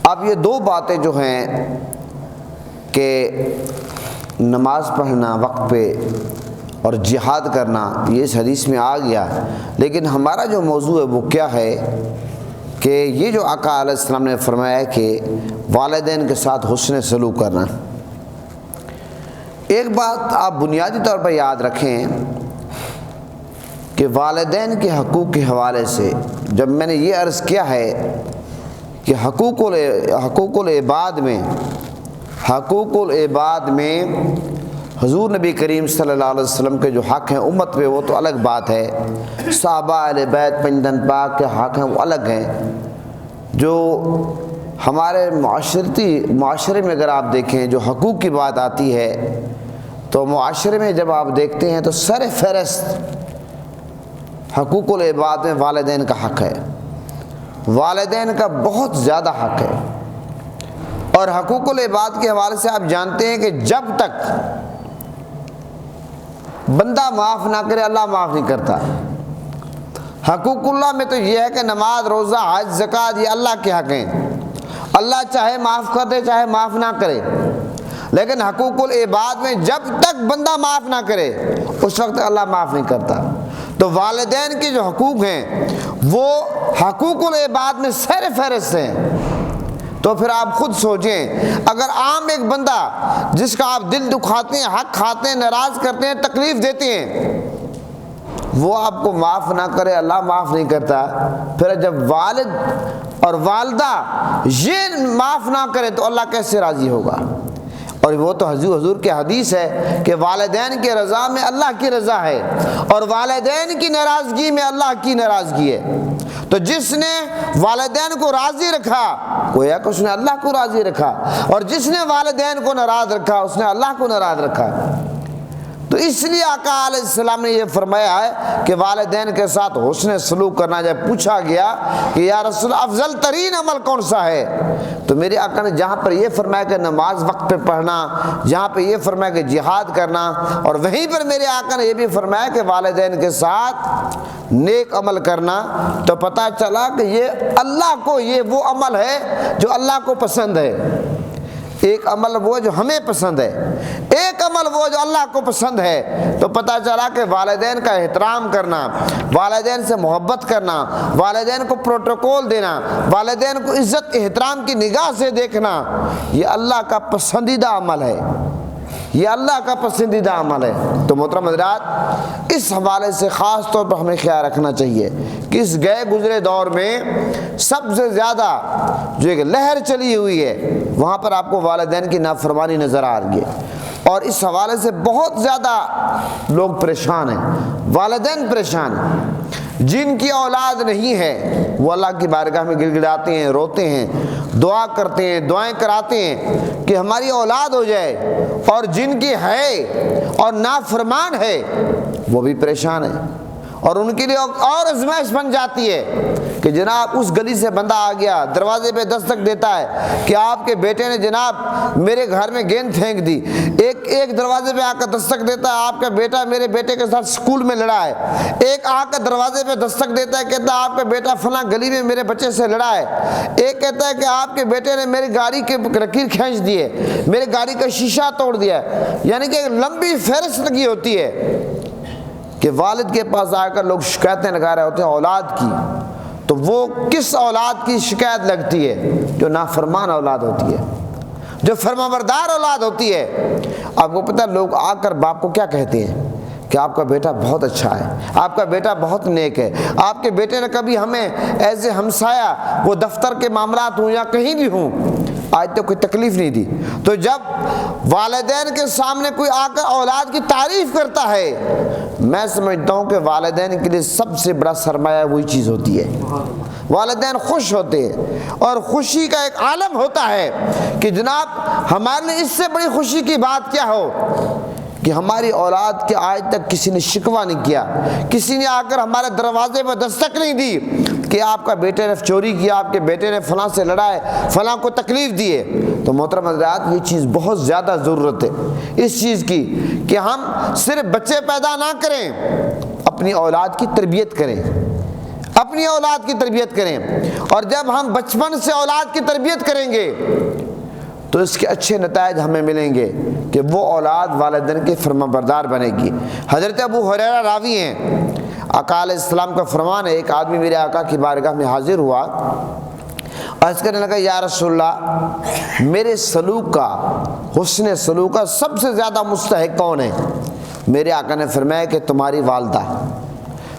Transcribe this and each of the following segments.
اب یہ دو باتیں جو ہیں کہ نماز پڑھنا وقت پہ اور جہاد کرنا، یہ اس حدیث میں آ گیا، لیکن ہمارا جو موضوع ہے وہ کیا ہے کہ یہ جو آقا علیہ السلام نے فرمایا ہے کہ والدین کے ساتھ حسن سلوک کرنا۔ ایک بات آپ بنیادی طور پر یاد رکھیں کہ والدین کے حقوق کے حوالے سے جب میں نے یہ عرض کیا ہے کہ حقوق العباد میں حضور نبی کریم صلی اللہ علیہ وسلم کے جو حق ہیں امت پہ وہ تو الگ بات ہے، صحابہ اہل بیت پنجتن پاک کے حق ہیں وہ الگ ہیں۔ جو ہمارے معاشرے میں اگر آپ دیکھیں جو حقوق کی بات آتی ہے تو معاشرے میں جب آپ دیکھتے ہیں تو سر فہرست حقوق العباد میں والدین کا حق ہے، والدین کا بہت زیادہ حق ہے۔ اور حقوق العباد کے حوالے سے آپ جانتے ہیں کہ جب تک بندہ معاف نہ کرے اللہ معاف نہیں کرتا۔ حقوق اللہ میں تو یہ ہے کہ نماز، روزہ، حج، زکوٰۃ یہ اللہ کے حق ہیں، اللہ چاہے معاف کر دے چاہے معاف نہ کرے، لیکن حقوق العباد میں جب تک بندہ معاف نہ کرے اس وقت اللہ معاف نہیں کرتا۔ تو والدین کے جو حقوق ہیں وہ حقوق العباد میں سر فہرست ہیں۔ تو پھر آپ خود سوچیں، اگر عام ایک بندہ جس کا آپ دل دکھاتے ہیں، حق کھاتے ہیں، ناراض کرتے ہیں، تکلیف دیتے ہیں، وہ آپ کو معاف نہ کرے اللہ معاف نہیں کرتا، پھر جب والد اور والدہ یہ معاف نہ کرے تو اللہ کیسے راضی ہوگا؟ اور وہ تو حضور کی حدیث ہے کہ والدین کی رضا میں اللہ کی رضا ہے اور والدین کی ناراضگی میں اللہ کی ناراضگی ہے۔ تو جس نے والدین کو راضی رکھا گویا کہ اس نے اللہ کو راضی رکھا، اور جس نے والدین کو ناراض رکھا اس نے اللہ کو ناراض رکھا۔ تو اس لیے آقا علیہ السلام نے یہ فرمایا ہے کہ والدین کے ساتھ حسن سلوک کرنا۔ جب پوچھا گیا کہ یا رسول افضل ترین عمل کون سا ہے، تو میرے آقا نے جہاں پر یہ فرمایا کہ نماز وقت پہ پڑھنا، جہاں پہ یہ فرمایا کہ جہاد کرنا، اور وہیں پر میرے آقا نے یہ بھی فرمایا کہ والدین کے ساتھ نیک عمل کرنا، تو پتہ چلا کہ یہ اللہ کو یہ وہ عمل ہے جو اللہ کو پسند ہے۔ ایک عمل وہ جو ہمیں پسند ہے، ایک عمل وہ جو اللہ کو پسند ہے۔ تو پتہ چلا کہ والدین کا احترام کرنا، والدین سے محبت کرنا، والدین کو پروٹوکول دینا، والدین کو عزت احترام کی نگاہ سے دیکھنا، یہ اللہ کا پسندیدہ عمل ہے، یہ اللہ کا پسندیدہ عمل ہے۔ تو محترم حضرات، اس حوالے سے خاص طور پر ہمیں خیال رکھنا چاہیے کہ اس گئے گزرے دور میں سب سے زیادہ جو ایک لہر چلی ہوئی ہے وہاں پر آپ کو والدین کی نافرمانی نظر آ رہی ہے، اور اس حوالے سے بہت زیادہ لوگ پریشان ہیں، والدین پریشان ہیں۔ جن کی اولاد نہیں ہے وہ اللہ کی بارگاہ میں گڑ گڑاتے ہیں، روتے ہیں، دعا کرتے ہیں، دعائیں کراتے ہیں کہ ہماری اولاد ہو جائے، اور جن کی ہے اور نافرمان ہے وہ بھی پریشان ہے، اور ان کے لیے اور آزمائش بن جاتی ہے کہ جناب اس گلی سے بندہ آ گیا، دروازے پہ دستک دیتا ہے کہ آپ کے بیٹے نے جناب میرے گھر میں گیند پھینک دی، ایک دروازے پہ آ کر دستک دیتا ہے آپ کا بیٹا میرے بیٹے کے ساتھ سکول میں لڑا ہے، ایک آ کر دروازے پہ دستک دیتا ہے کہتا ہے آپ کا بیٹا فلاں گلی میں میرے بچے سے لڑا ہے، ایک کہتا ہے کہ آپ کے بیٹے نے میری گاڑی کے لکیر کھینچ دی ہے، میری گاڑی کا شیشہ توڑ دیا ہے۔ یعنی کہ ایک لمبی فہرست لگی ہوتی ہے کہ والد کے پاس آ کر لوگ شکایتیں لگا رہے ہوتے ہیں اولاد کی۔ تو وہ کس اولاد کی شکایت لگتی ہے؟ جو نافرمان اولاد ہوتی ہے، جو فرمانبردار اولاد ہوتی ہے۔ آپ کو پتہ لوگ آ کر باپ کو کیا کہتے ہیں کہ آپ کا بیٹا بہت اچھا ہے، آپ کا بیٹا بہت نیک ہے، آپ کے بیٹے نے کبھی ہمیں ایز اے ہمسایا وہ دفتر کے معاملات ہوں یا کہیں بھی ہوں آج تک کوئی تکلیف نہیں دی۔ تو جب والدین کے سامنے کوئی آ کر اولاد کی تعریف کرتا ہے، میں سمجھتا ہوں کہ والدین کے لیے سب سے بڑا سرمایہ وہی چیز ہوتی ہے۔ والدین خوش ہوتے ہیں، اور خوشی کا ایک عالم ہوتا ہے کہ جناب ہمارے لیے اس سے بڑی خوشی کی بات کیا ہو کہ ہماری اولاد کے آج تک کسی نے شکوہ نہیں کیا، کسی نے آ کر ہمارے دروازے پر دستک نہیں دی کہ آپ کا بیٹے نے چوری کیا، آپ کے بیٹے نے فلاں سے لڑا ہے، فلاں کو تکلیف دی ہے۔ تو محترم حضرات، یہ چیز بہت زیادہ ضرورت ہے اس چیز کی کہ ہم صرف بچے پیدا نہ کریں، اپنی اولاد کی تربیت کریں، اپنی اولاد کی تربیت کریں، اور جب ہم بچپن سے اولاد کی تربیت کریں گے تو اس کے اچھے نتائج ہمیں ملیں گے کہ وہ اولاد والدین کے فرما بردار بنے گی۔ حضرت ابو ہریرہ راوی ہیں، آقا علیہ السلام کا فرمان ہے، ایک آدمی میرے آقا کی بارگاہ میں حاضر ہوا، عرض کرنے لگا یا رسول اللہ، میرے سلوک کا، حسن سلوک کا سب سے زیادہ مستحق کون ہے؟ میرے آقا نے فرمایا کہ تمہاری والدہ۔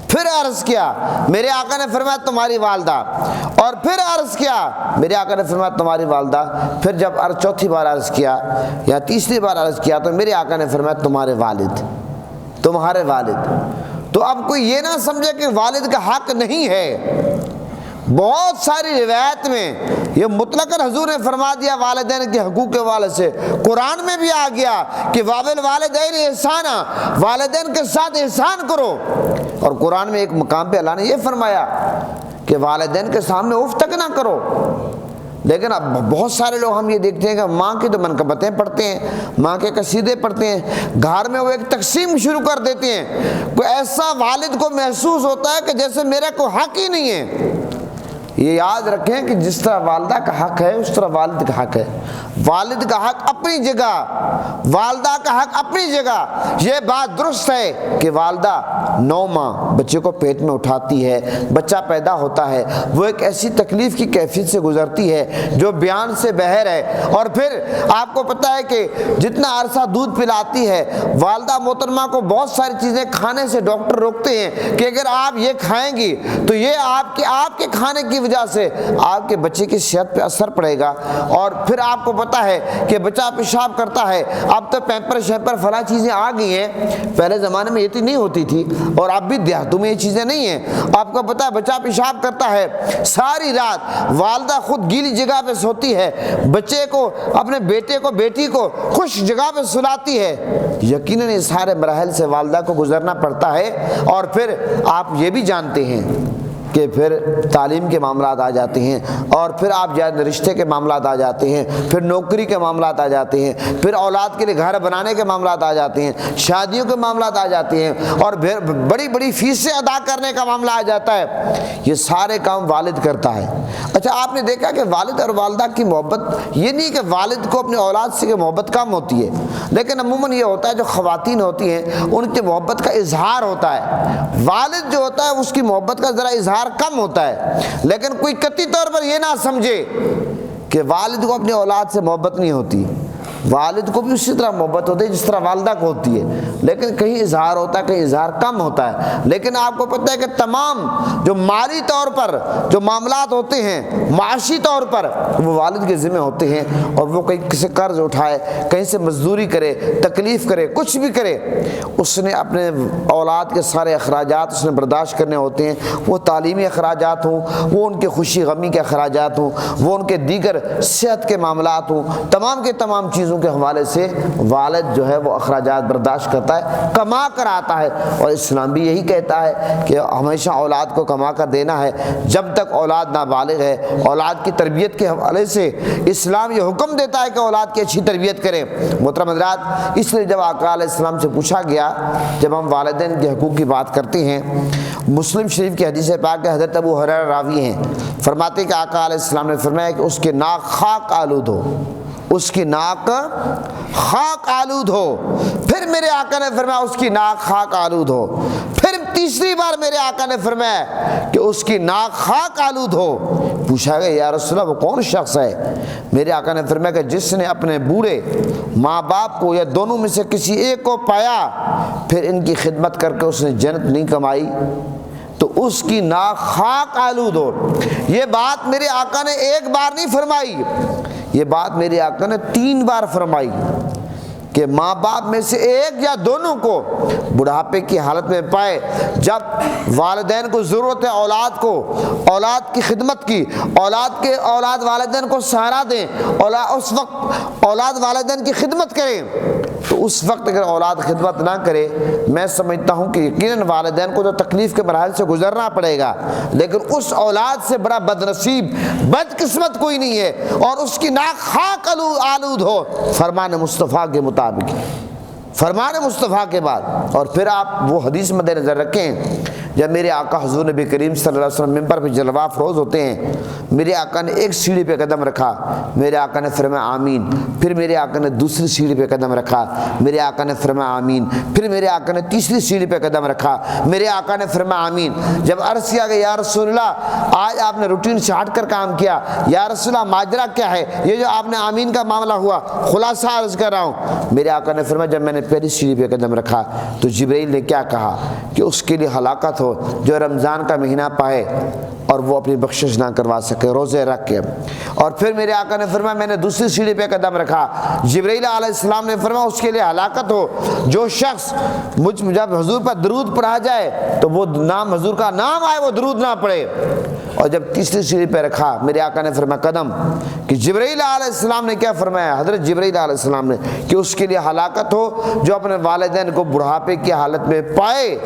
پھر عرض کیا، میرے آقا نے فرمایا تمہاری والدہ، اور پھر عرض کیا، میرے آقا نے فرمایا تمہاری والدہ۔ پھر جب چوتھی بار عرض کیا یا تیسری بار عرض کیا تو میرے آقا نے فرمایا تمہارے والد، تمہارے والد۔ تو اب کوئی یہ نہ سمجھے کہ والد کا حق نہیں ہے، بہت ساری روایت میں یہ مطلقاً حضور نے فرما دیا والدین کے حقوق کے والد سے۔ قرآن میں بھی آ گیا کہ وَبِالْوَالِدَيْنِ احسانا، والدین کے ساتھ احسان کرو، اور قرآن میں ایک مقام پہ اللہ نے یہ فرمایا کہ والدین کے سامنے اف تک نہ کرو۔ لیکن اب بہت سارے لوگ ہم یہ دیکھتے ہیں کہ ماں کی تو منقبتیں پڑھتے ہیں، ماں کے قصیدے پڑھتے ہیں، گھر میں وہ ایک تقسیم شروع کر دیتے ہیں، کوئی ایسا والد کو محسوس ہوتا ہے کہ جیسے میرا کوئی حق ہی نہیں ہے۔ یہ یاد رکھیں کہ جس طرح والدہ کا حق ہے اس طرح والد کا حق ہے۔ والد کا حق اپنی جگہ، والدہ کا حق اپنی جگہ۔ یہ بات درست ہے کہ والدہ 9 ماہ بچے کو پیٹ میں اٹھاتی ہے، بچہ پیدا ہوتا ہے، وہ ایک ایسی تکلیف کی کیفیت سے گزرتی ہے جو بیان سے باہر ہے، اور پھر آپ کو پتہ ہے کہ جتنا عرصہ دودھ پلاتی ہے والدہ محترمہ کو بہت ساری چیزیں کھانے سے ڈاکٹر روکتے ہیں کہ اگر آپ یہ کھائیں گی تو یہ آپ کے کھانے کی وجہ سے آپ کے بچے کی صحت پہ اثر پڑے گا، اور پھر آپ کو پتہ ہے کہ بچہ پیشاب کرتا ہے، اب تو پیمپر شیمپر فلاں چیزیں آ گئی ہیں، پہلے زمانے میں یہ تو نہیں ہوتی تھی، اور اب بھی دیہاتوں میں یہ چیزیں نہیں ہیں۔ آپ کو پتہ ہے بچہ پیشاب کرتا ہے، ساری رات والدہ خود گیلی جگہ پہ سوتی ہے، بچے کو، اپنے بیٹے کو، بیٹی کو خوش جگہ پہ سلاتی ہے۔ یقیناً اس سارے مراحل سے والدہ کو گزرنا پڑتا ہے، اور پھر آپ یہ بھی جانتے ہیں کہ پھر تعلیم کے معاملات آ جاتے ہیں، اور پھر آپ رشتے کے معاملات آ جاتے ہیں، پھر نوکری کے معاملات آ جاتے ہیں، پھر اولاد کے لیے گھر بنانے کے معاملات آ جاتے ہیں، شادیوں کے معاملات آ جاتے ہیں، اور پھر بڑی بڑی فیسیں ادا کرنے کا معاملہ آ جاتا ہے۔ یہ سارے کام والد کرتا ہے۔ اچھا، آپ نے دیکھا کہ والد اور والدہ کی محبت، یہ نہیں کہ والد کو اپنی اولاد سے محبت کم ہوتی ہے، لیکن عموماً یہ ہوتا ہے جو خواتین ہوتی ہیں ان کی محبت کا اظہار ہوتا ہے، والد جو ہوتا ہے اس کی محبت کا ذرا اظہار کم ہوتا ہے۔ لیکن کوئی قطعی طور پر یہ نہ سمجھے کہ والد کو اپنی اولاد سے محبت نہیں ہوتی، والد کو بھی اسی طرح محبت ہوتی ہے جس طرح والدہ کو ہوتی ہے، لیکن کہیں اظہار ہوتا ہے، کہیں اظہار کم ہوتا ہے۔ لیکن آپ کو پتہ ہے کہ تمام جو مالی طور پر جو معاملات ہوتے ہیں، معاشی طور پر، وہ والد کے ذمہ ہوتے ہیں، اور وہ کہیں کسی قرض اٹھائے، کہیں سے مزدوری کرے، تکلیف کرے، کچھ بھی کرے، اس نے اپنے اولاد کے سارے اخراجات اس نے برداشت کرنے ہوتے ہیں، وہ تعلیمی اخراجات ہوں، وہ ان کے خوشی غمی کے اخراجات ہوں، وہ ان کے دیگر صحت کے معاملات ہوں، تمام کے تمام چیزوں کے حوالے سے والد جو ہے وہ اخراجات برداشت کرتا ہے، کما کر آتا ہے۔ اور اسلام بھی یہی کہتا ہے کہ ہمیشہ اولاد کو کما کر دینا ہے جب تک اولاد نابالغ ہے۔ اولاد کی تربیت کے حوالے سے اسلام یہ حکم دیتا ہے کہ اولاد کی اچھی تربیت کریں۔ محترم حضرات، اس لیے جب آقا علیہ السلام سے پوچھا گیا، جب ہم والدین کے حقوق کی بات کرتے ہیں، مسلم شریف کی حدیث پاک حضرت ابو ہریرہ راوی ہیں، فرماتے کہ آقا علیہ السلام نے فرمایا کہ اس کے ناک خاک آلود ہو، اس کی ناک خاک آلود ہو۔ پھر میرے آقا نے فرمایا اس کی ناک خاک آلود ہو۔ پھر تیسری بار میرے آقا نے فرمایا کہ اس کی ناک خاک آلود ہو۔ پوچھا گیا یا رسول اللہ وہ کون شخص ہے؟ میرے آقا نے فرمایا کہ جس نے اپنے بوڑھے ماں باپ کو یا دونوں میں سے کسی ایک کو پایا، پھر ان کی خدمت کر کے اس نے جنت نہیں کمائی، تو اس کی ناک خاک آلود ہو۔ یہ بات میرے آقا نے ایک بار نہیں فرمائی، یہ بات میرے آقا نے 3 بار فرمائی کہ ماں باپ میں سے ایک یا دونوں کو بڑھاپے کی حالت میں پائے، جب والدین کو ضرورت ہے اولاد کو، اولاد کی خدمت کی، اولاد والدین کو سہارا دیں، اس وقت اولاد والدین کی خدمت کریں، تو اس وقت اگر اولاد خدمت نہ کرے، میں سمجھتا ہوں کہ یقیناً والدین کو تو تکلیف کے مراحل سے گزرنا پڑے گا، لیکن اس اولاد سے بڑا بد نصیب، بد قسمت کوئی نہیں ہے، اور اس کی ناک خاک آلود ہو، فرمان مصطفیٰ کے مطابق، فرمان مصطفیٰ کے بعد۔ اور پھر آپ وہ حدیث مد نظر رکھیں جب میرے آقا حضور نبی کریم صلی اللہ علیہ وسلم ممبر پہ جلوہ افروز ہوتے ہیں، میرے آقا نے ایک سیڑھی پہ قدم رکھا، میرے آقا نے فرمایا آمین، پھر میرے آقا نے دوسری سیڑھی پہ قدم رکھا، میرے آقا نے فرمایا آمین، پھر میرے آقا نے تیسری سیڑھی پہ قدم رکھا، میرے آقا نے فرمایا آمین۔ جب عرض کیا کہ یا رسول اللہ آج آپ نے روٹین سے ہٹ کر کام کیا، یا رسول اللہ ماجرا کیا ہے، یہ جو آپ نے آمین کا معاملہ ہوا، خلاصہ عرض کر رہا ہوں۔ میرے آقا نے فرمایا جب میں نے پہلی سیڑھی پہ قدم رکھا تو جبرائیل نے کیا کہا کہ اس کے لیے ہلاکت ہو جو رمضان کا مہینہ پائے اور وہ اپنی بخشش نہ کروا سکے روزے رکھ کے۔ اور پھر میرے آقا نے فرمایا میں نے دوسری سیڑھی پہ قدم رکھا، جبرائیل علیہ السلام نے فرمایا اس کے لیے ہلاکت ہو جو شخص جب حضور پر درود پڑھا جائے تو وہ نام حضور کا نام آئے وہ درود نہ پڑھے۔ اور جب تیسری سیڑھی پہ رکھا میرے آقا نے فرمایا قدم کہ جبرائیل علیہ السلام نے کیا فرمایا، حضرت جبرائیل علیہ السلام نے کہ اس کے لیے ہلاکت ہو جو اپنے والدین کو بڑھاپے کی حالت میں پائے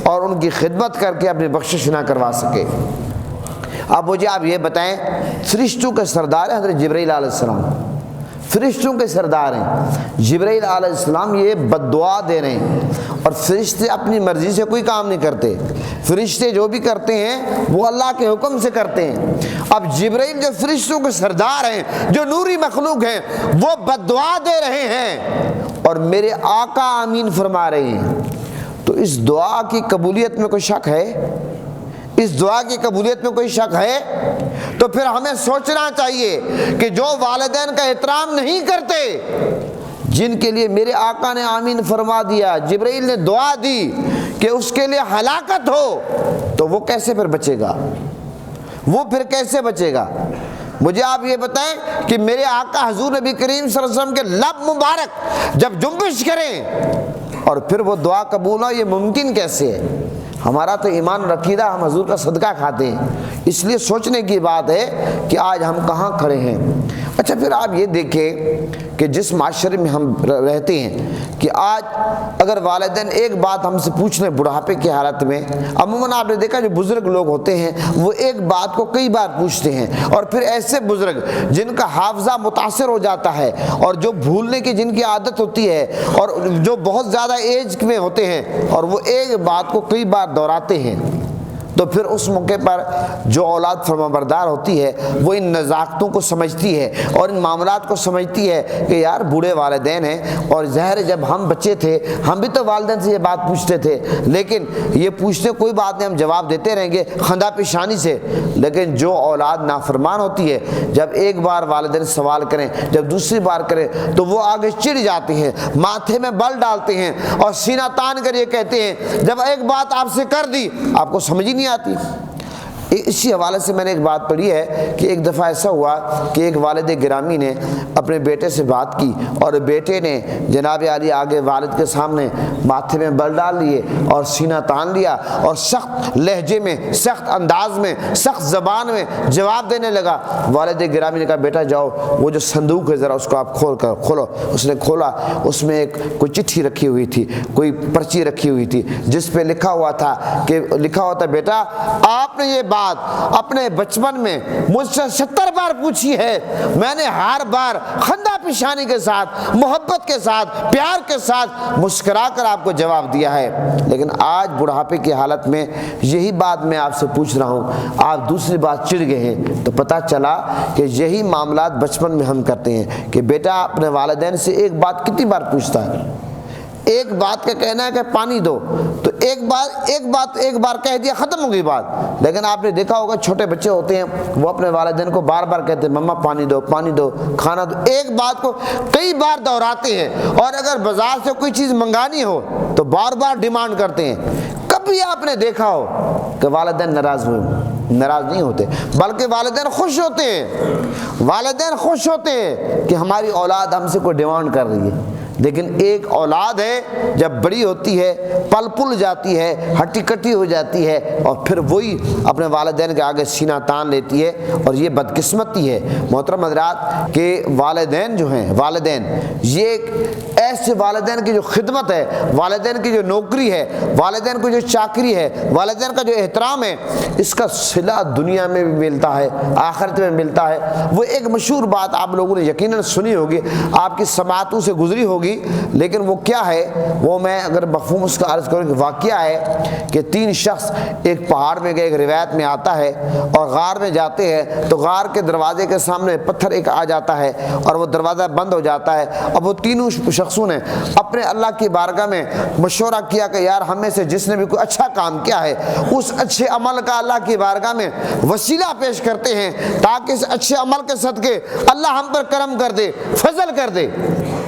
اور ان کی خدمت کر کے اپنی بخشش نہ کروا سکے۔ اب مجھے آپ یہ بتائیں، فرشتوں کے سردار ہیں حضرت جبرائیل علیہ السلام، فرشتوں کے سردار ہیں جبرائیل علیہ السلام، یہ بد دعا دے رہے ہیں۔ اور فرشتے اپنی مرضی سے کوئی کام نہیں کرتے، فرشتے جو بھی کرتے ہیں وہ اللہ کے حکم سے کرتے ہیں۔ اب جبرائیل جو فرشتوں کے سردار ہیں، جو نوری مخلوق ہیں، وہ بد دعا دے رہے ہیں اور میرے آقا آمین فرما رہے ہیں، تو اس دعا کی قبولیت میں کوئی شک ہے؟ اس دعا کی قبولیت میں کوئی شک ہے؟ تو پھر ہمیں سوچنا چاہیے کہ جو والدین کا احترام نہیں کرتے، جن کے لیے میرے آقا نے آمین فرما دیا، جبرائیل نے دعا دی کہ اس کے لیے ہلاکت ہو، تو وہ کیسے پھر بچے گا؟ وہ پھر کیسے بچے گا؟ مجھے آپ یہ بتائیں کہ میرے آقا حضور نبی کریم صلی اللہ علیہ وسلم کے لب مبارک جب جنبش کریں اور پھر وہ دعا قبول ہو، یہ ممکن کیسے ہے؟ ہمارا تو ایمان اور عقیدہ ہم حضور کا صدقہ کھاتے ہیں، اس لیے سوچنے کی بات ہے کہ آج ہم کہاں کھڑے ہیں۔ اچھا پھر آپ یہ دیکھیں کہ جس معاشرے میں ہم رہتے ہیں کہ آج اگر والدین ایک بات ہم سے پوچھ لیں بڑھاپے کی حالت میں، عموماً آپ نے دیکھا جو بزرگ لوگ ہوتے ہیں وہ ایک بات کو کئی بار پوچھتے ہیں، اور پھر ایسے بزرگ جن کا حافظہ متاثر ہو جاتا ہے اور جو بھولنے کی جن کی عادت ہوتی ہے اور جو بہت زیادہ ایج میں ہوتے ہیں اور وہ ایک بات کو کئی بار دہراتے ہیں، تو پھر اس موقع پر جو اولاد فرمانبردار ہوتی ہے وہ ان نزاکتوں کو سمجھتی ہے اور ان معاملات کو سمجھتی ہے کہ یار بوڑھے والدین ہیں، اور ظاہر جب ہم بچے تھے ہم بھی تو والدین سے یہ بات پوچھتے تھے، لیکن یہ پوچھتے کوئی بات نہیں، ہم جواب دیتے رہیں گے خندہ پیشانی سے۔ لیکن جو اولاد نافرمان ہوتی ہے، جب ایک بار والدین سوال کریں، جب دوسری بار کریں تو وہ آگے چڑ جاتے ہیں، ماتھے میں بل ڈالتے ہیں اور سینہ تان کر یہ کہتے ہیں جب ایک بات آپ سے کر دی آپ کو سمجھ ہی نہیں آتی۔ اسی حوالے سے میں نے ایک بات پڑھی ہے کہ ایک دفعہ ایسا ہوا کہ ایک والد گرامی نے اپنے بیٹے سے بات کی اور بیٹے نے جناب عالی آگے والد کے سامنے ماتھے میں بل ڈال لیے اور سینہ تان لیا اور سخت لہجے میں، سخت انداز میں، سخت زبان میں جواب دینے لگا۔ والد گرامی نے کہا بیٹا جاؤ وہ جو صندوق ہے ذرا اس کو آپ کھولو۔ اس نے کھولا، اس میں ایک کوئی چٹھی رکھی ہوئی تھی، کوئی پرچی رکھی ہوئی تھی جس پہ لکھا ہوا تھا بیٹا آپ نے یہ اپنے بچپن میں مجھ سے 70 بار پوچھی ہے، میں نے ہر بار خندہ پیشانی کے ساتھ، محبت کے ساتھ، پیار کے ساتھ مسکرا کر آپ کو جواب دیا ہے، لیکن آج بڑھاپے کی حالت میں یہی بات میں آپ سے پوچھ رہا ہوں، آپ دوسری بات چڑ گئے ہیں۔ تو پتہ چلا کہ یہی معاملات بچپن میں ہم کرتے ہیں کہ بیٹا اپنے والدین سے ایک بات کتنی بار پوچھتا ہے، ایک بات کا کہنا ہے کہ پانی دو، تو ایک بار کہہ دیا ختم ہو گئی بات۔ لیکن آپ نے دیکھا ہوگا چھوٹے بچے ہوتے ہیں وہ اپنے والدین کو بار بار کہتے ہیں مما پانی دو، پانی دو، کھانا دو، ایک بات کو کئی بار دہراتے ہیں، اور اگر بازار سے کوئی چیز منگانی ہو تو بار بار ڈیمانڈ کرتے ہیں۔ کبھی آپ نے دیکھا ہو کہ والدین ناراض نہیں ہوتے، بلکہ والدین خوش ہوتے ہیں، والدین خوش ہوتے ہیں کہ ہماری اولاد ہم سے کوئی ڈیمانڈ کر رہی ہے۔ لیکن ایک اولاد ہے جب بڑی ہوتی ہے، پل پل جاتی ہے، ہٹی کٹی ہو جاتی ہے، اور پھر وہی اپنے والدین کے آگے سینہ تان لیتی ہے، اور یہ بدقسمتی ہے۔ محترم حضرات کہ والدین جو ہیں، والدین یہ ایک ایسے والدین کی جو خدمت ہے، والدین کی جو نوکری ہے، والدین کو جو چاکری ہے، والدین کا جو احترام ہے، اس کا صلہ دنیا میں بھی ملتا ہے، آخرت میں ملتا ہے۔ وہ ایک مشہور بات آپ لوگوں نے یقیناً سنی ہوگی، آپ کی سماعتوں سے گزری ہوگی، لیکن وہ کیا ہے، وہ میں اگر مفہوم اس کا عرض کروں کہ واقعہ ہے کہ 3 شخص ایک پہاڑ میں گئے، ایک روایت میں آتا ہے، اور غار میں جاتے ہیں تو غار کے دروازے کے سامنے پتھر ایک آ جاتا ہے اور وہ دروازہ بند ہو جاتا ہے۔ اب وہ تینوں شخصوں نے اپنے اللہ کی بارگاہ میں مشورہ کیا کہ یار ہم میں سے جس نے بھی کوئی اچھا کام کیا ہے اس اچھے عمل کا اللہ کی بارگاہ میں وسیلہ پیش کرتے ہیں تاکہ اس اچھے عمل کے صدقے اللہ ہم پر کرم کر دے، فضل کر دے۔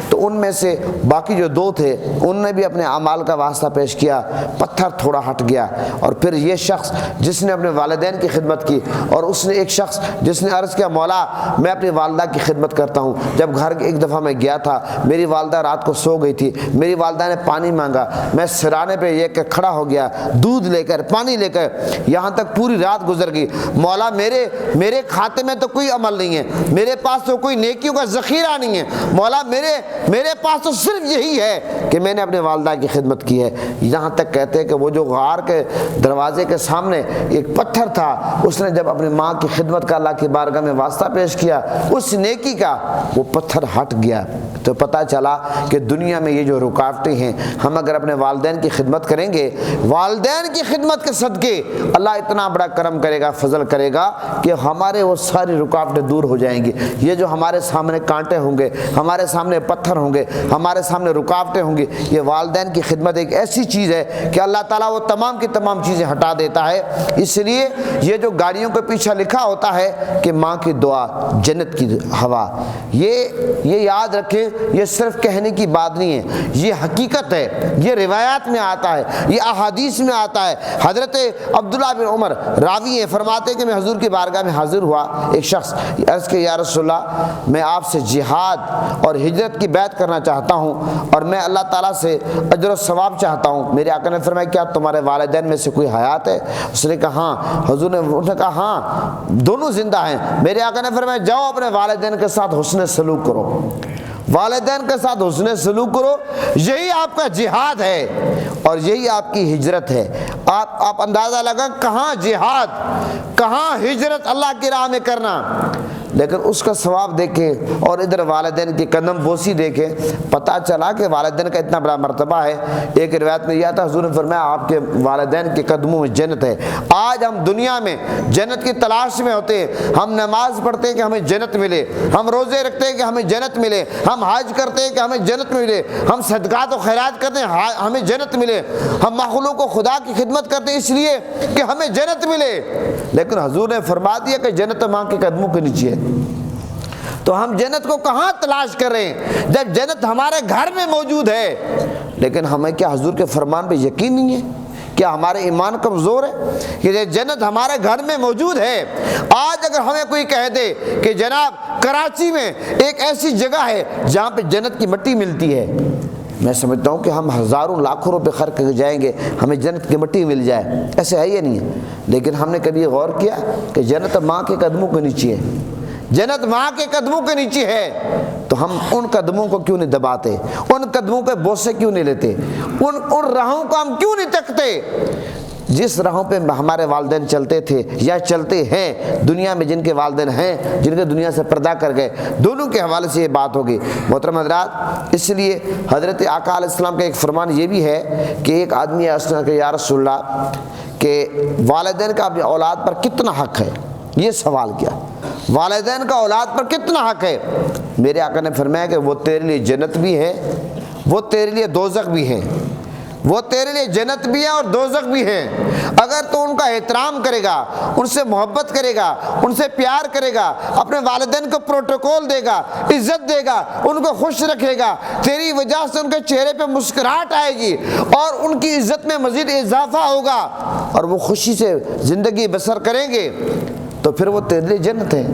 تو ان میں سے باقی جو 2 تھے ان نے بھی اپنے اعمال کا واسطہ پیش کیا، پتھر تھوڑا ہٹ گیا، اور پھر یہ شخص جس نے اپنے والدین کی خدمت کی، اور اس نے ایک شخص جس نے عرض کیا مولا میں اپنی والدہ کی خدمت کرتا ہوں، جب گھر ایک دفعہ میں گیا تھا، میری والدہ رات کو سو گئی تھی، میری والدہ نے پانی مانگا، میں سرانے پہ یہ کہ کھڑا ہو گیا، دودھ لے کر پانی لے کر، یہاں تک پوری رات گزر گئی، مولا میرے کھاتے میں تو کوئی عمل نہیں ہے، میرے پاس تو کوئی نیکیوں کا ذخیرہ نہیں ہے، مولا میرے پاس تو صرف یہی ہے کہ میں نے اپنے والدہ کی خدمت کی ہے۔ یہاں تک کہتے ہیں کہ وہ جو غار کے دروازے کے سامنے ایک پتھر تھا، اس نے جب اپنی ماں کی خدمت کا اللہ کی بارگاہ میں واسطہ پیش کیا، اس نیکی کا وہ پتھر ہٹ گیا۔ تو پتہ چلا کہ دنیا میں یہ جو رکاوٹیں ہیں، ہم اگر اپنے والدین کی خدمت کریں گے، والدین کی خدمت کے صدقے اللہ اتنا بڑا کرم کرے گا، فضل کرے گا کہ ہمارے وہ ساری رکاوٹیں دور ہو جائیں گی۔ یہ جو ہمارے سامنے کانٹے ہوں گے، ہمارے سامنے پتھر ہوں گے، ہمارے سامنے رکاوٹیں ہوں گی، یہ والدین کی خدمت ایک ایسی چیز ہے کہ اللہ تعالیٰ وہ تمام کی تمام چیزیں ہٹا دیتا ہے۔ اس لیے یہ جو گاڑیوں کے پیچھے لکھا ہوتا ہے کہ ماں کی دعا جنت کی ہوا، یہ یاد رکھیں، یہ صرف کہنے کی بات نہیں ہے، یہ حقیقت ہے، یہ روایات میں آتا ہے، یہ احادیث میں آتا ہے۔ حضرت عبداللہ بن عمر راوی ہیں، فرماتے کہ میں حضور کی بارگاہ میں حاضر ہوا، ایک شخص عرض کہ یا رسول اللہ میں آپ سے جہاد اور ہجرت کی بیعت کرنا چاہتا ہوں اور میں اللہ تعالیٰ سے اجر و ثواب چاہتا ہوں۔ میرے آقا نے فرمایا کیا تمہارے والدین میں سے کوئی حیات ہے؟ اس نے کہا ہاں۔ حضور نے کہا ہاں دونوں زندہ ہیں۔ میرے آقا نے فرمایا جاؤ اپنے والدین کے ساتھ حسن سلوک کرو، والدین کے ساتھ حسن سلوک کرو، یہی آپ کا جہاد ہے اور یہی آپ کی ہجرت ہے۔ آپ اندازہ لگا کہاں جہاد، کہاں ہجرت اللہ کی راہ میں کرنا، لیکن اس کا ثواب دیکھیں اور ادھر والدین کی قدم بوسی دیکھیں، پتہ چلا کہ والدین کا اتنا بڑا مرتبہ ہے۔ ایک روایت میں یہ تھا حضور نے فرمایا آپ کے والدین کے قدموں میں جنت ہے۔ آج ہم دنیا میں جنت کی تلاش میں ہوتے ہیں، ہم نماز پڑھتے ہیں کہ ہمیں جنت ملے، ہم روزے رکھتے ہیں کہ ہمیں جنت ملے، ہم حج کرتے ہیں کہ ہمیں جنت ملے، ہم صدقات و خیرات کرتے ہیں ہمیں جنت ملے، ہم مخلوق کو خدا کی خدمت کرتے ہیں اس لیے کہ ہمیں جنت ملے، لیکن حضور نے فرما دیا کہ جنت ماں کے قدموں کے نیچے ہے۔ تو ہم جنت کو کہاں تلاش کر رہے ہیں جب جنت ہمارے گھر میں موجود ہے؟ لیکن ہمیں کیا حضور کے فرمان پہ یقین نہیں ہے؟ کیا ہمارے ایمان کمزور ہے کہ جنت ہمارے گھر میں موجود ہے؟ آج اگر ہمیں کوئی کہہ دے کہ جناب کراچی میں ایک ایسی جگہ ہے جہاں پہ جنت کی مٹی ملتی ہے، میں سمجھتا ہوں کہ ہم ہزاروں لاکھوں روپے خرچ کر جائیں گے ہمیں جنت کی مٹی مل جائے، ایسے ہے یا نہیں ہے؟ لیکن ہم نے کبھی غور کیا کہ جنت ماں کے قدموں کے نیچے ہے، جنت ماں کے قدموں کے نیچے ہے، تو ہم ان قدموں کو کیوں نہیں دباتے، ان قدموں کے بوسے کیوں نہیں لیتے، ان راہوں کو ہم کیوں نہیں تکتے جس راہوں پہ ہمارے والدین چلتے تھے یا چلتے ہیں؟ دنیا میں جن کے والدین ہیں، جن کے دنیا سے پردہ کر گئے، دونوں کے حوالے سے یہ بات ہوگی۔ محترم حضرات، اس لیے حضرت آقا علیہ السلام کا ایک فرمان یہ بھی ہے کہ ایک آدمی ایسا کہ یا رسول اللہ کہ والدین کا اپنی اولاد پر کتنا حق ہے؟ یہ سوال کیا، والدین کا اولاد پر کتنا حق ہے؟ میرے آقا نے فرمایا کہ وہ تیرے لیے جنت بھی ہے، وہ تیرے لیے دوزخ بھی ہے، وہ تیرے لیے جنت بھی ہے اور دوزخ بھی ہے۔ اگر تو ان کا احترام کرے گا، ان سے محبت کرے گا، ان سے پیار کرے گا، اپنے والدین کو پروٹوکول دے گا، عزت دے گا، ان کو خوش رکھے گا، تیری وجہ سے ان کے چہرے پہ مسکراہٹ آئے گی اور ان کی عزت میں مزید اضافہ ہوگا اور وہ خوشی سے زندگی بسر کریں گے، تو پھر وہ تیرے لیے جنت ہے۔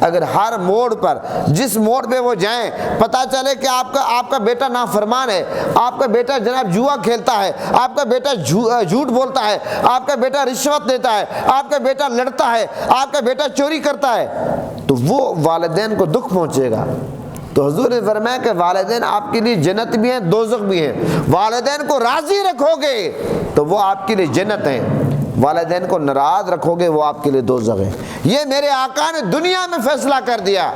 اگر ہر موڑ پر جس موڑ پہ وہ جائیں پتہ چلے کہ آپ کا بیٹا نافرمان ہے، آپ کا بیٹا جناب جوا کھیلتا ہے، آپ کا بیٹا جھوٹ بولتا ہے، آپ کا بیٹا رشوت دیتا ہے، آپ کا بیٹا لڑتا ہے، آپ کا بیٹا چوری کرتا ہے، تو وہ والدین کو دکھ پہنچے گا، تو حضور نے فرمایا کہ والدین آپ کے لیے جنت بھی ہیں دوزخ بھی ہیں، والدین کو راضی رکھو گے تو وہ آپ کے لیے جنت ہیں، والدین کو ناراض رکھو گے وہ آپ کے لیے دوزخ ہیں۔ یہ میرے آقا نے دنیا میں فیصلہ کر دیا۔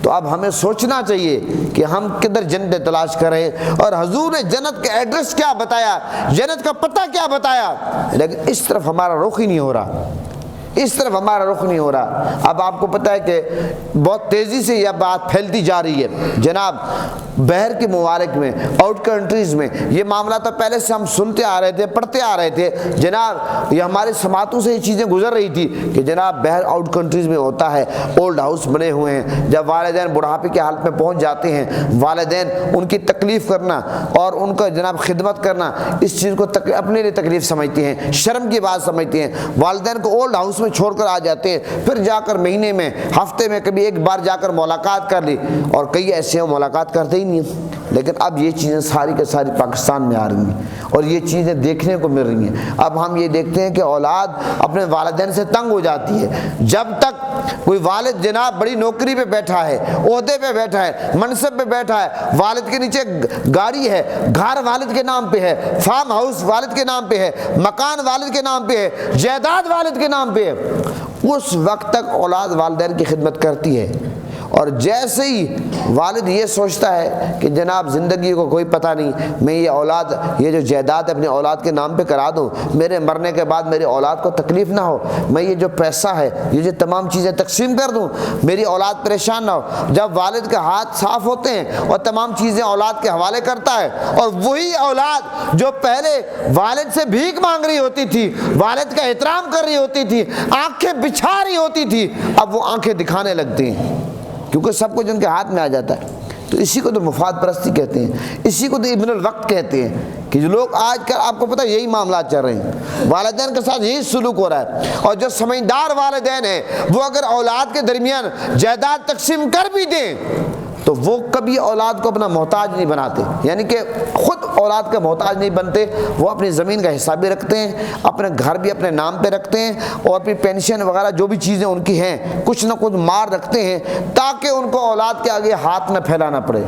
تو اب ہمیں سوچنا چاہیے کہ ہم کدھر جنت تلاش کریں، اور حضور نے جنت کا ایڈریس کیا بتایا، جنت کا پتہ کیا بتایا، لیکن اس طرف ہمارا رخ ہی نہیں ہو رہا، اس طرف ہمارا رخ نہیں ہو رہا۔ اب آپ کو پتہ ہے کہ بہت تیزی سے یہ بات پھیلتی جا رہی ہے جناب، باہر کے ممالک میں، آؤٹ کنٹریز میں یہ معاملہ تو پہلے سے ہم سنتے آ رہے تھے، پڑھتے آ رہے تھے جناب، یہ ہمارے سماعتوں سے یہ چیزیں گزر رہی تھی کہ جناب باہر آؤٹ کنٹریز میں ہوتا ہے، اولڈ ہاؤس بنے ہوئے ہیں، جب والدین بڑھاپے کی حالت میں پہنچ جاتے ہیں، والدین ان کی تکلیف کرنا اور ان کا جناب خدمت کرنا اس چیز کو اپنے لیے تکلیف سمجھتے ہیں، شرم کی بات سمجھتے ہیں، والدین کو اولڈ ہاؤس میں چھوڑ کر آ جاتے ہیں، پھر جا کر مہینے میں ہفتے میں کبھی ایک بار جا کر ملاقات کر لی، اور کئی ایسے ہیں ملاقات کرتے ہی نہیں ہیں۔ لیکن اب یہ چیزیں ساری کے ساری پاکستان میں آ رہی ہیں اور یہ چیزیں دیکھنے کو مل رہی ہیں۔ اب ہم یہ دیکھتے ہیں کہ اولاد اپنے والدین سے تنگ ہو جاتی ہے، جب تک کوئی والد جناب بڑی نوکری پہ بیٹھا ہے، عہدے پہ بیٹھا ہے، منصب پہ بیٹھا ہے، والد کے نیچے گاڑی ہے، گھر والد کے نام پہ ہے، فارم ہاؤس والد کے نام پہ ہے، مکان والد کے نام پہ ہے، جائیداد والد کے نام پہ ہے، اس وقت تک اولاد والدین کی خدمت کرتی ہے۔ اور جیسے ہی والد یہ سوچتا ہے کہ جناب زندگی کو کوئی پتہ نہیں، میں یہ اولاد، یہ جو جائیداد اپنے اولاد کے نام پہ کرا دوں، میرے مرنے کے بعد میری اولاد کو تکلیف نہ ہو، میں یہ جو پیسہ ہے، یہ جو تمام چیزیں تقسیم کر دوں، میری اولاد پریشان نہ ہو۔ جب والد کے ہاتھ صاف ہوتے ہیں اور تمام چیزیں اولاد کے حوالے کرتا ہے، اور وہی اولاد جو پہلے والد سے بھیک مانگ رہی ہوتی تھی، والد کا احترام کر رہی ہوتی تھی، آنکھیں بچھا رہی ہوتی تھی، اب وہ آنکھیں دکھانے لگتی ہیں، کیونکہ سب کچھ ان کے ہاتھ میں آ جاتا ہے۔ تو اسی کو تو مفاد پرستی کہتے ہیں، اسی کو تو ابن الوقت کہتے ہیں، کہ جو لوگ آج کل آپ کو پتہ ہے یہی معاملات چل رہے ہیں، والدین کے ساتھ یہی سلوک ہو رہا ہے۔ اور جو سمجھدار والدین ہیں وہ اگر اولاد کے درمیان جائیداد تقسیم کر بھی دیں تو وہ کبھی اولاد کو اپنا محتاج نہیں بناتے، یعنی کہ خود اولاد کا محتاج نہیں بنتے، وہ اپنی زمین کا حصہ بھی رکھتے ہیں، اپنے گھر بھی اپنے نام پہ رکھتے ہیں، اور اپنی پینشن وغیرہ جو بھی چیزیں ان کی ہیں کچھ نہ کچھ مار رکھتے ہیں تاکہ ان کو اولاد کے آگے ہاتھ نہ پھیلانا پڑے۔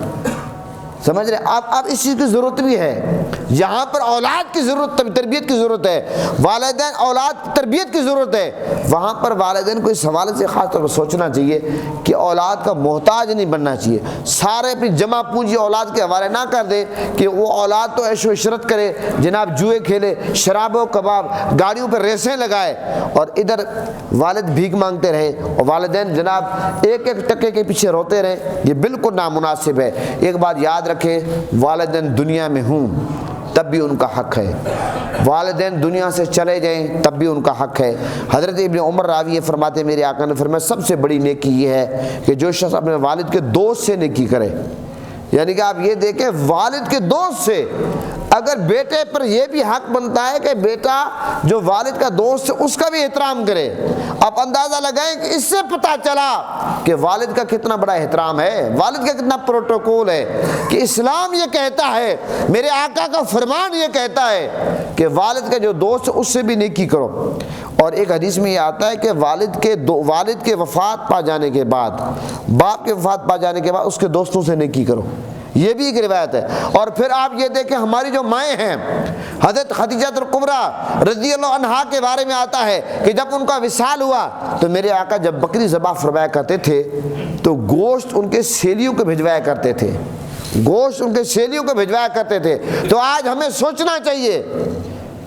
سمجھ رہے؟ اب اس چیز کی ضرورت بھی ہے، جہاں پر اولاد کی ضرورت، تربیت کی ضرورت ہے، والدین اولاد کی تربیت کی ضرورت ہے، وہاں پر والدین کو اس حوالے سے خاص طور پر سوچنا چاہیے کہ اولاد کا محتاج نہیں بننا چاہیے، سارے اپنی جمع پونجی اولاد کے حوالے نہ کر دے کہ وہ اولاد تو عیش و عشرت کرے، جناب جوئے کھیلے، شراب و کباب، گاڑیوں پر ریسیں لگائے، اور ادھر والد بھیک مانگتے رہے اور والدین جناب ایک ایک ٹکے کے پیچھے روتے رہے۔ یہ بالکل نامناسب ہے۔ ایک بات یاد رکھیں، والدین دنیا میں ہوں تب بھی ان کا حق ہے، والدین دنیا سے چلے جائیں تب بھی ان کا حق ہے۔ حضرت ابن عمر راوی فرماتے ہیں، میرے آقا نے فرمایا سب سے بڑی نیکی یہ ہے کہ جو شخص اپنے والد کے دوست سے نیکی کرے، یعنی کہ آپ یہ دیکھیں والد کے دوست سے، اگر بیٹے پر یہ بھی حق بنتا ہے کہ بیٹا جو والد کا دوست ہے اس کا بھی احترام کرے۔ آپ اندازہ لگائیں کہ اس سے پتہ چلا کہ والد کا کتنا بڑا احترام ہے، والد کا کتنا پروٹوکول ہے، کہ اسلام یہ کہتا ہے، میرے آقا کا فرمان یہ کہتا ہے کہ والد کا جو دوست ہے اس سے بھی نیکی کرو۔ اور ایک حدیث میں یہ آتا ہے کہ والد کے وفات پا جانے کے بعد، باپ کے وفات پا جانے کے بعد اس کے دوستوں سے نیکی کرو، یہ بھی ایک روایت ہے۔ اور پھر آپ یہ دیکھیں ہماری جو مائیں ہیں، حضرت خدیجہ الکبریٰ رضی اللہ عنہا کے بارے میں آتا ہے کہ جب ان کا وصال ہوا تو میرے آقا جب بکری ذبح فرمایا کرتے تھے تو گوشت ان کے سیلیوں کو بھجوایا کرتے تھے، گوشت ان کے سیلیوں کو بھجوایا کرتے تھے۔ تو آج ہمیں سوچنا چاہیے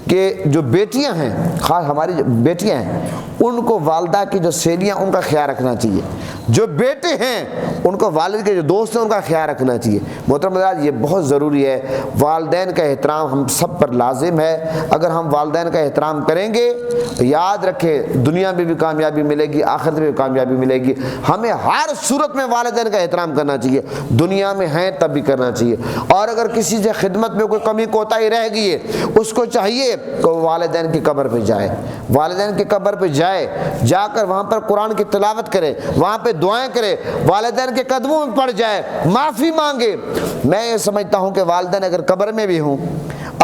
کہ جو بیٹیاں ہیں، خاص ہماری جو بیٹیاں ہیں، ان کو والدہ کی جو سہیلیاں ان کا خیال رکھنا چاہیے، جو بیٹے ہیں ان کو والد کے جو دوست ہیں ان کا خیال رکھنا چاہیے۔ محترم حضرات، یہ بہت ضروری ہے، والدین کا احترام ہم سب پر لازم ہے۔ اگر ہم والدین کا احترام کریں گے یاد رکھیں دنیا میں بھی کامیابی ملے گی، آخرت میں بھی کامیابی ملے گی۔ ہمیں ہر صورت میں والدین کا احترام کرنا چاہیے، دنیا میں ہیں تب بھی کرنا چاہیے، اور اگر کسی سے خدمت میں کوئی کمی کوتاہی رہ گئی ہے اس کو چاہیے کہ وہ والدین کی قبر پہ جائے، والدین کی قبر پہ جائے، جا کر وہاں پر قرآن کی تلاوت کرے، وہاں پہ دعائیں کرے، والدین کے قدموں میں پڑ جائے، معافی مانگے۔ میں یہ سمجھتا ہوں کہ والدین اگر قبر میں بھی ہوں،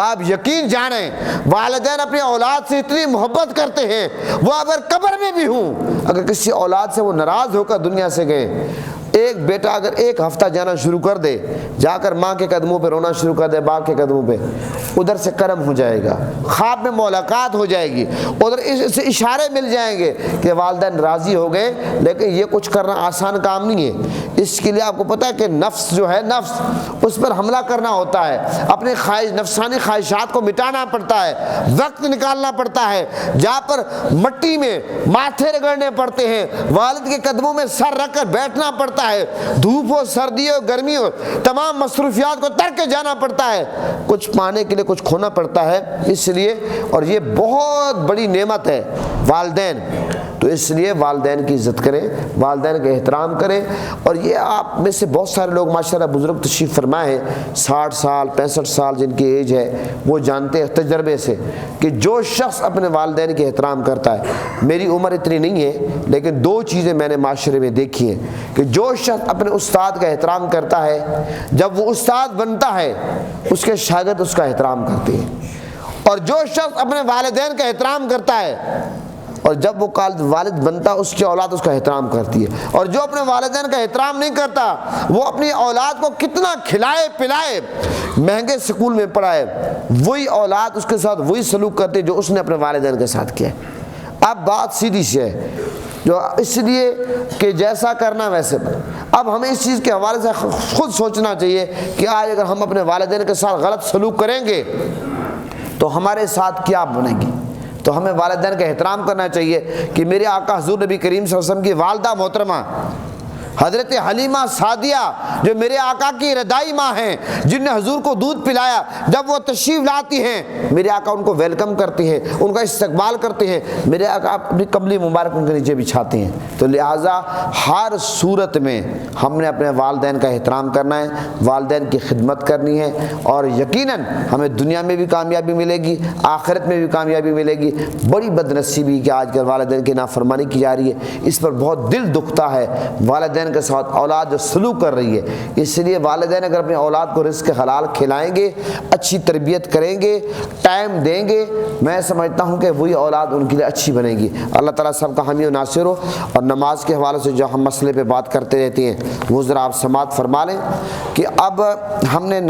آپ یقین جانیں والدین اپنی اولاد سے اتنی محبت کرتے ہیں، وہ اگر قبر میں بھی ہوں، اگر کسی اولاد سے وہ ناراض ہو کر دنیا سے گئے، ایک بیٹا اگر ایک ہفتہ جانا شروع کر دے، جا کر ماں کے قدموں پہ رونا شروع کر دے، باپ کے قدموں پہ، ادھر سے کرم ہو جائے گا، خواب میں ملاقات ہو جائے گی، ادھر سے اشارے مل جائیں گے کہ والدین راضی ہو گئے۔ لیکن یہ کچھ کرنا آسان کام نہیں ہے، اس کے لیے آپ کو پتہ ہے کہ نفس جو ہے، نفس اس پر حملہ کرنا ہوتا ہے، اپنے نفسانی خواہشات کو مٹانا پڑتا ہے، وقت نکالنا پڑتا ہے، جہاں پر مٹی میں ماتھے رگڑنے پڑتے ہیں، والد کے قدموں میں سر رکھ کر بیٹھنا پڑتا ہے، دھوپ ہو، سردی ہو، گرمی ہو، تمام مصروفیات کو ترک کے جانا پڑتا ہے، کچھ پانے کے لیے کچھ کھونا پڑتا ہے۔ اس لیے، اور یہ بہت بڑی نعمت ہے والدین، تو اس لیے والدین کی عزت کریں، والدین کا احترام کریں۔ اور یہ آپ میں سے بہت سارے لوگ ماشاءاللہ بزرگ تشریف فرمائے ہیں، 60 سال 65 سال جن کی ایج ہے، وہ جانتے ہیں تجربے سے کہ جو شخص اپنے والدین کے احترام کرتا ہے، میری عمر اتنی نہیں ہے لیکن 2 چیزیں میں نے معاشرے میں دیکھی ہیں کہ جو شخص اپنے استاد کا احترام کرتا ہے، جب وہ استاد بنتا ہے اس کے شاگرد اس کا احترام کرتے ہیں، اور جو شخص اپنے والدین کا احترام کرتا ہے اور جب وہ والد بنتا اس کی اولاد اس کا احترام کرتی ہے، اور جو اپنے والدین کا احترام نہیں کرتا وہ اپنی اولاد کو کتنا کھلائے پلائے، مہنگے سکول میں پڑھائے، وہی اولاد اس کے ساتھ وہی سلوک کرتے جو اس نے اپنے والدین کے ساتھ کیا۔ اب بات سیدھی سی ہے، جو اس لیے کہ جیسا کرنا ویسے پر۔ اب ہمیں اس چیز کے حوالے سے خود سوچنا چاہیے کہ آج اگر ہم اپنے والدین کے ساتھ غلط سلوک کریں گے تو ہمارے ساتھ کیا بنے گی۔ تو ہمیں والدین کا احترام کرنا چاہیے کہ میرے آقا حضور نبی کریم صلی اللہ علیہ وسلم کی والدہ محترمہ حضرت حلیمہ سعدیہ جو میرے آقا کی رضائی ماں ہیں، جن نے حضور کو دودھ پلایا، جب وہ تشریف لاتی ہیں میرے آقا ان کو ویلکم کرتے ہیں، ان کا استقبال کرتے ہیں، میرے آقا اپنی کملی مبارک ان کے نیچے بچھاتے ہیں۔ تو لہٰذا ہر صورت میں ہم نے اپنے والدین کا احترام کرنا ہے، والدین کی خدمت کرنی ہے، اور یقیناً ہمیں دنیا میں بھی کامیابی ملے گی، آخرت میں بھی کامیابی ملے گی۔ بڑی بدنصیبی کہ آج کل والدین کی نافرمانی کی جا رہی ہے، اس پر بہت دل دکھتا ہے۔ والدین کے ساتھ اولاد جو سلوک کر رہی ہے، اس لیے والدین اگر اپنی اولاد کو رزق حلال کھلائیں گے، اچھی تربیت کریں گے، ٹائم دیں گے، میں سمجھتا ہوں کہ وہی اولاد ان کے لیے اچھی بنے گی۔ اللہ تعالیٰ سب کا حامی و ناصر ہو۔ اور نماز کے حوالے سے جو ہم مسئلے پہ بات کرتے رہتے ہیں وہ ذرا آپ سماعت فرما لیں کہ اب ہم نے